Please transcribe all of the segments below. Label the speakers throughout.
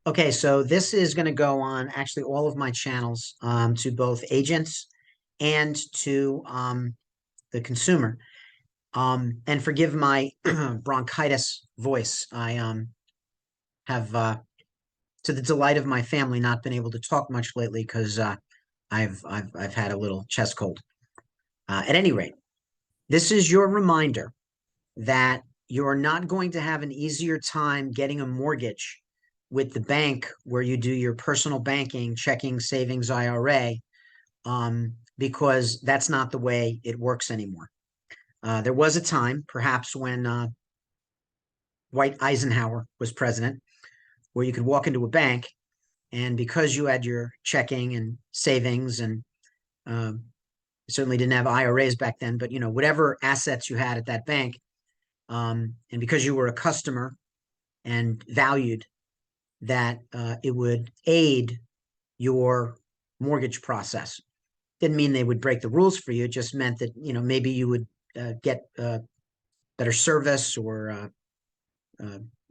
Speaker 1: Okay, so this is going to go on actually all of my channels to both agents and to the consumer. And forgive my bronchitis voice. I have, to the delight of my family, not been able to talk much lately because I've had a little chest cold. At any rate, this is your reminder that you're not going to have an easier time getting a mortgage with the bank where you do your personal banking, checking, savings, IRA, because that's not the way it works anymore. There was a time, perhaps when Dwight Eisenhower was president, where you could walk into a bank and because you had your checking and savings and certainly didn't have IRAs back then, but whatever assets you had at that bank, and because you were a customer and valued that, it would aid your mortgage process. Didn't mean they would break the rules for you. It just meant that maybe you would get better service or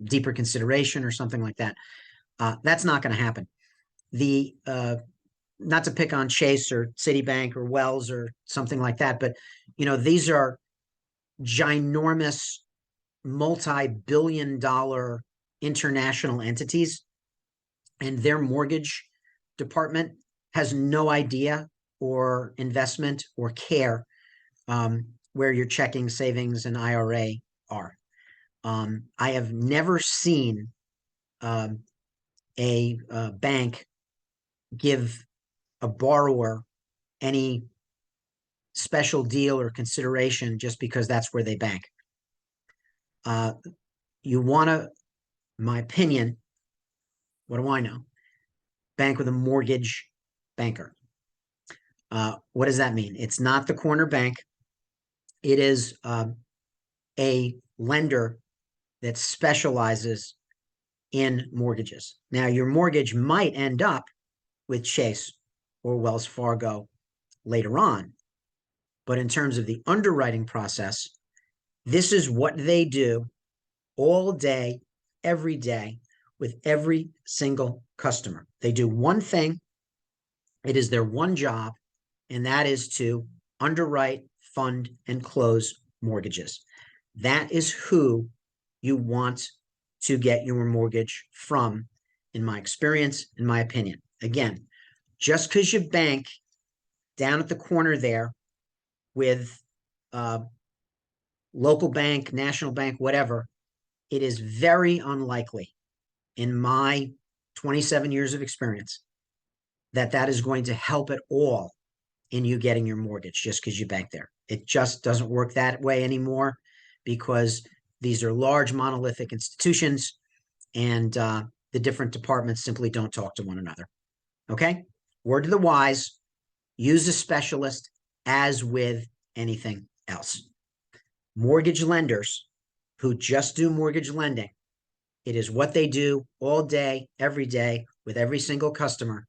Speaker 1: deeper consideration or something like that. That's not going to happen. The Not to pick on Chase or Citibank or Wells or something like that, but these are ginormous, multi-billion-dollar international entities, and their mortgage department has no idea or investment or care where your checking, savings, and IRA are. I have never seen a bank give a borrower any special deal or consideration just because that's where they bank. You want to, my opinion, what do I know? Bank with a mortgage banker. What does that mean? It's not the corner bank. It is a lender that specializes in mortgages. Now, your mortgage might end up with Chase or Wells Fargo later on, but in terms of the underwriting process, this is what they do all day, every day, with every single customer. They do one thing. It is their one job, and that is to underwrite, fund, and close mortgages. That is who you want to get your mortgage from, in my experience, in my opinion. Again, just because you bank down at the corner there with local bank, national bank, whatever, it is very unlikely in my 27 years of experience that that is going to help at all in you getting your mortgage just because you bank there. It just doesn't work that way anymore because these are large monolithic institutions and the different departments simply don't talk to one another. Okay? Word to the wise, use a specialist as with anything else. Mortgage lenders who just do mortgage lending, it is what they do all day, every day, with every single customer,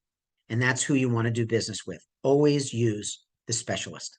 Speaker 1: and that's who you want to do business with. Always use the specialist.